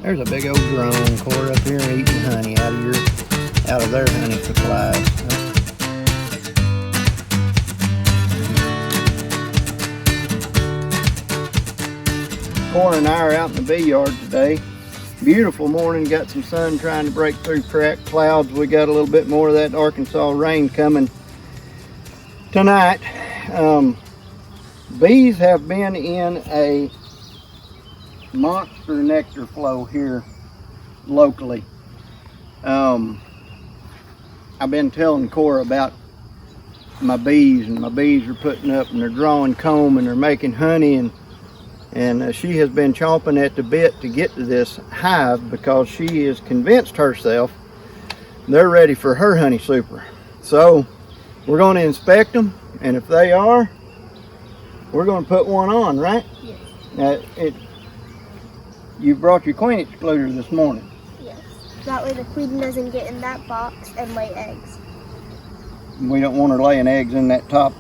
There's a big old drone, Cora, up here eating honey out of their honey supplies. Cora and I are out in the bee yard today. Beautiful morning, got some sun trying to break through cracked clouds. We got a little bit more of that Arkansas rain coming tonight. Bees have been in a monster nectar flow here locally. I've been telling Cora about my bees, and my bees are putting up and they're drawing comb and they're making honey, and she has been chomping at the bit to get to this hive because she is convinced herself they're ready for her honey super. So we're going to inspect them, and if they are, we're going to put one on, right? Yes. You brought your queen excluder this morning. Yes. That way the queen doesn't get in that box and lay eggs. We don't want her laying eggs in that top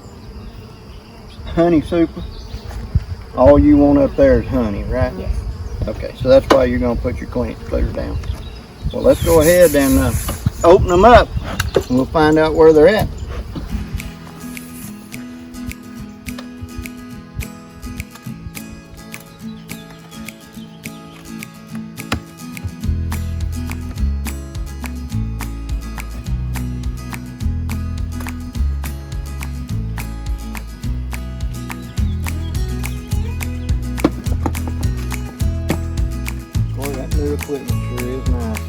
honey super. All you want up there is honey, right? Yes. Okay, so that's why you're going to put your queen excluder down. Well, let's go ahead and open them up, and we'll find out where they're at. Boy, that new equipment sure is nice.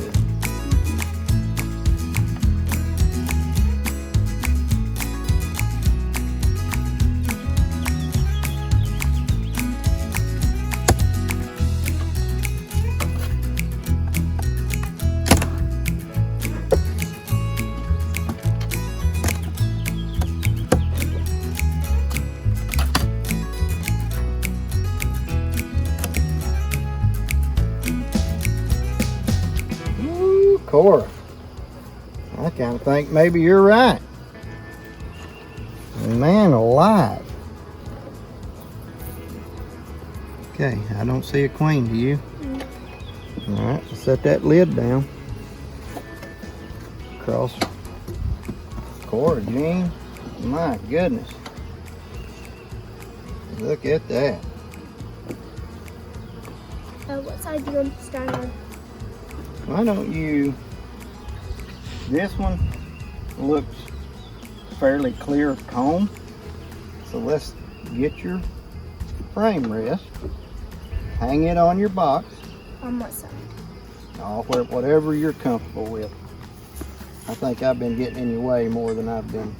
Cora, I kind of think maybe you're right. Man alive. Okay, I don't see a queen, do you? All right, let's set that lid down. Across. Cora, Jean, my goodness. Look at that. What side do you want to start on? Why don't you, this one looks fairly clear of comb, so let's get your frame rest, hang it on your box. On what side? Oh, whatever you're comfortable with. I think I've been getting in your way more than I've been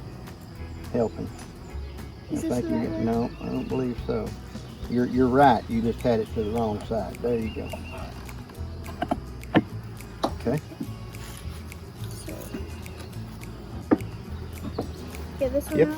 helping. Is I this think the right way? No, I don't believe so. You're right, you just had it to the wrong side. There you go. Okay. Get this one Yep. out.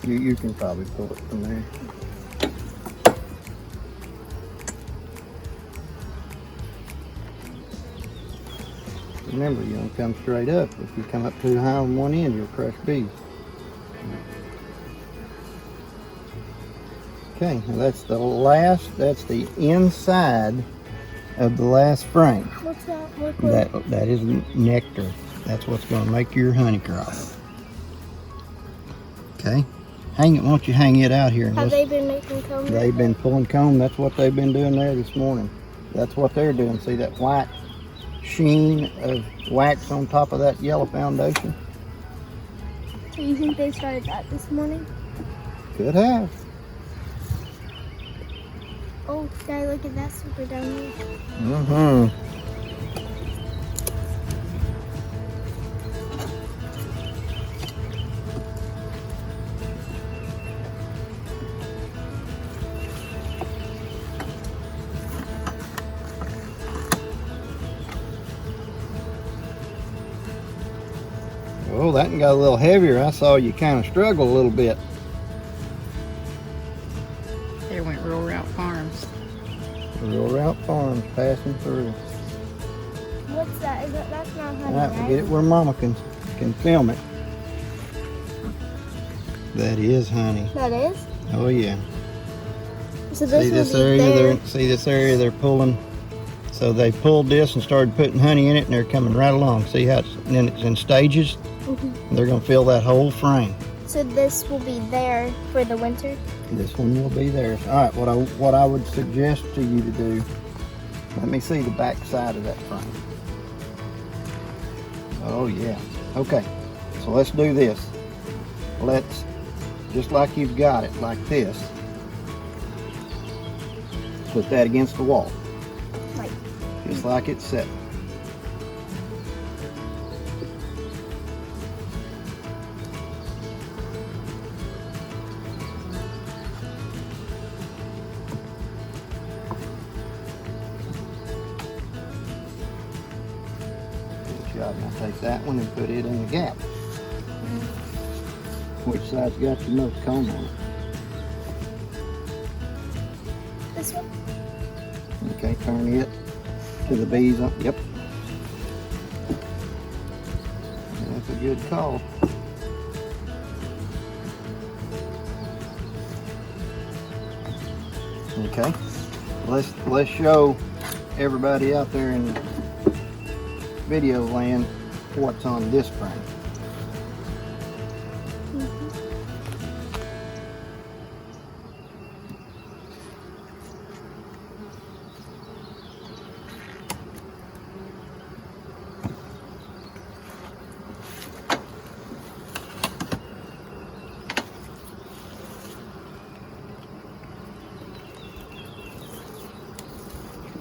You can probably pull it from there. Remember, you don't come straight up. If you come up too high on one end, you'll crush bees. Okay, now that's the inside of the last frame. What's that? What That is nectar. That's what's going to make your honey crop. Okay, hang it. Won't you hang it out here? Have they been making comb? They've been pulling comb. That's what they've been doing there this morning. That's what they're doing. See that white sheen of wax on top of that yellow foundation? So you think they started that this morning? Could have. Oh, Dad, look at that super down there. Mm-hmm. Oh, that one got a little heavier. I saw you kind of struggle a little bit. They went Rural Route Farms. Rural Route Farms passing. through. What's that? That's not honey, Alright, we'll right? get it where Mama can film it. That is honey. That is? Oh yeah. So this See this will be area there. see this area they're pulling. So they pulled this and started putting honey in it, and they're coming right along. See how then it's in stages? They're gonna fill that whole frame. So this will be there for the winter? This one will be there. Alright, what I would suggest to you to do, let me see the back side of that frame. Oh yeah. Okay. So let's do this. Let's, just like you've got it, like this, put that against the wall. Right. Just like it's set. Good job. Now take that one and put it in the gap. Which side's got your most comb on it? This one? Okay, turn it to the bees up. Yep. That's a good call. Okay. Let's show everybody out there in video land what's on this frame.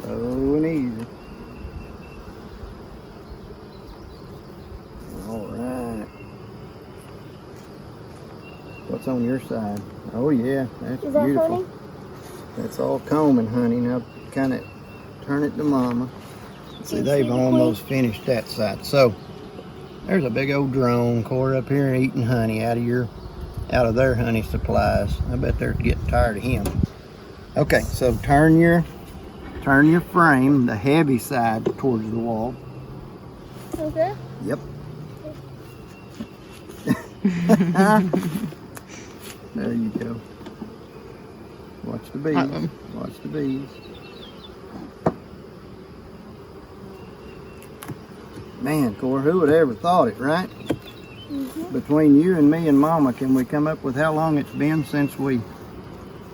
Slow and easy. All right. What's on your side? Oh yeah, that's Is that beautiful. honey? That's all comb and honey. Now kind of turn it to Mama. See, Yes, they've baby almost finished that side. So there's a big old drone, Cora, up here eating honey out of their honey supplies. I bet they're getting tired of him. Okay, so turn your frame, the heavy side, towards the wall. Okay. Yep. There you go. Watch the bees. Watch the bees. Man, Cora, who would ever thought it, right? Between you and me and Mama, can we come up with how long it's been since we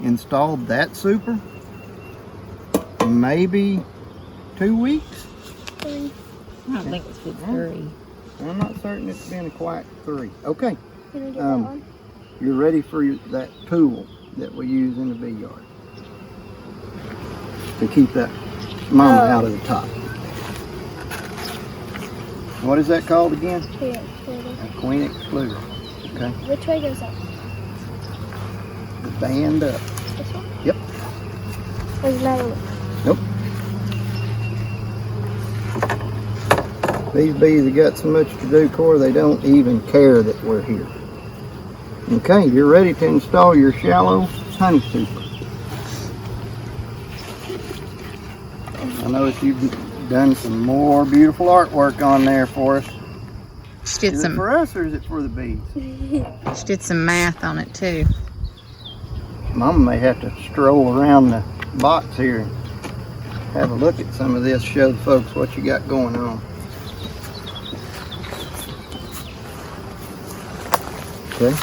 installed that super? Maybe 2 weeks? 3. I don't think it's been 3. I'm not certain it's been quite 3. Okay, Can we get that one? you're ready for that tool that we use in the bee yard to keep that Mama out of the top. What is that called again? Here, here. A queen excluder. Okay, Which way goes up? the band up. This one? Yep. There's another one. Nope. These bees have got so much to do, Cora, they don't even care that we're here. Okay, you're ready to install your shallow honey super. I notice you've done some more beautiful artwork on there for us. She did Is it for us or is it for the bees? She did some math on it too. Mama may have to stroll around the box here and have a look at some of this, show the folks what you got going on. Okay.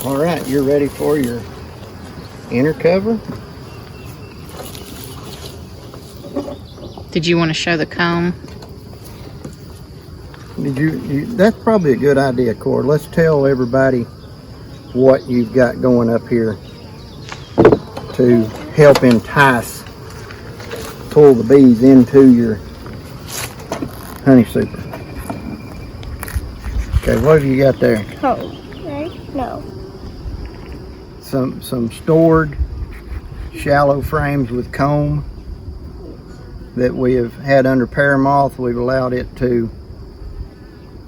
All right, you're ready for your inner cover. Did you want to show the comb? Did you that's probably a good idea, Cora. Let's tell everybody what you've got going up here to help entice, pull the bees into your honey super. Okay, what have you got there? Comb, right? No. Some stored shallow frames with comb that we have had under paramoth. We've allowed it to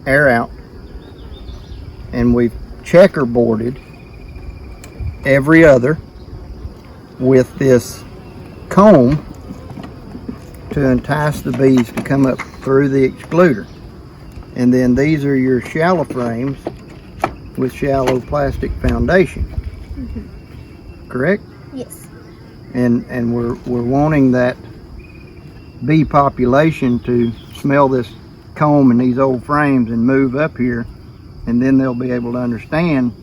air out, and we've checkerboarded every other with this comb to entice the bees to come up through the excluder. And then these are your shallow frames with shallow plastic foundation. Correct? Yes. And we're wanting that bee population to smell this comb and these old frames and move up here, and then they'll be able to understand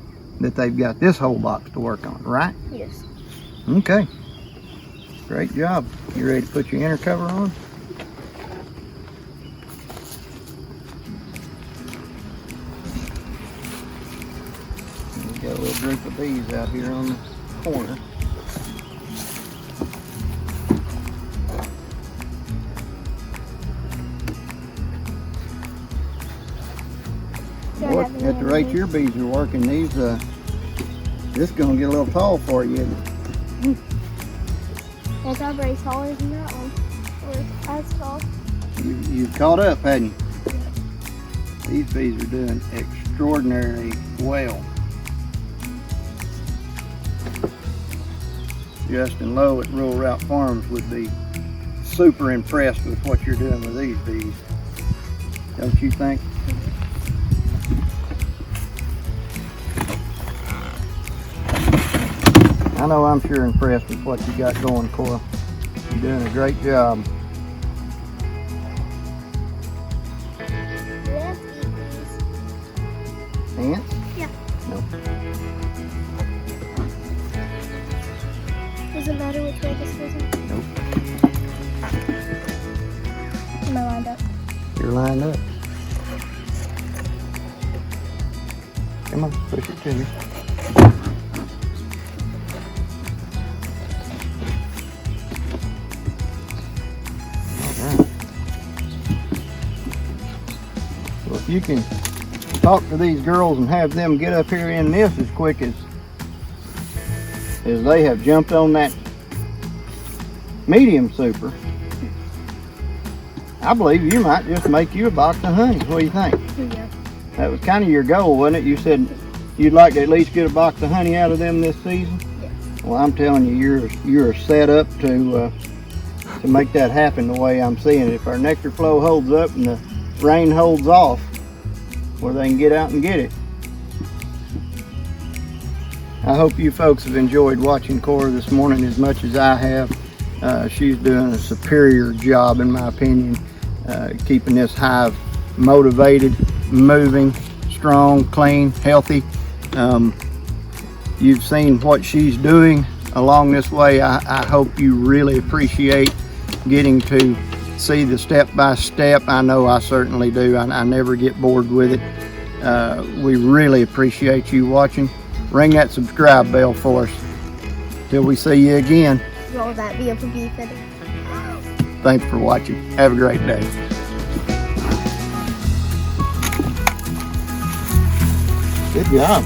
that they've got this whole box to work on, right? Yes. Okay. Great job. You ready to put your inner cover on? We got a little group of bees out here on the corner. Boy, at the rate your bees are working, these this is gonna get a little tall for you, isn't it? It's not very taller than that one. Or as tall. You've caught up, hadn't you? These bees are doing extraordinarily well. Justin Lowe at Rural Route Farms would be super impressed with what you're doing with these bees. Don't you think? I know I'm sure impressed with what you got going, Cora. You're doing a great job. Let's eat these. Ants? Yeah. Nope. Doesn't matter which way this goes in. Nope. Am I lined up? You're lined up. Come on, push it to me. Well, if you can talk to these girls and have them get up here in this as quick as they have jumped on that medium super, I believe you might just make you a box of honey. What do you think? Yeah. That was kind of your goal, wasn't it? You said you'd like to at least get a box of honey out of them this season. Yes. Well, I'm telling you, you're set up to make that happen the way I'm seeing it. If our nectar flow holds up and the rain holds off, where they can get out and get it. I hope you folks have enjoyed watching Cora this morning as much as I have. She's doing a superior job, in my opinion, keeping this hive motivated, moving, strong, clean, healthy. You've seen what she's doing along this way. I hope you really appreciate getting to see the step-by-step. I know I certainly do. I never get bored with it. We really appreciate you watching. Ring that subscribe bell for us. Till we see you again. Roll that be up a bee feather. Thanks for watching. Have a great day. Good job.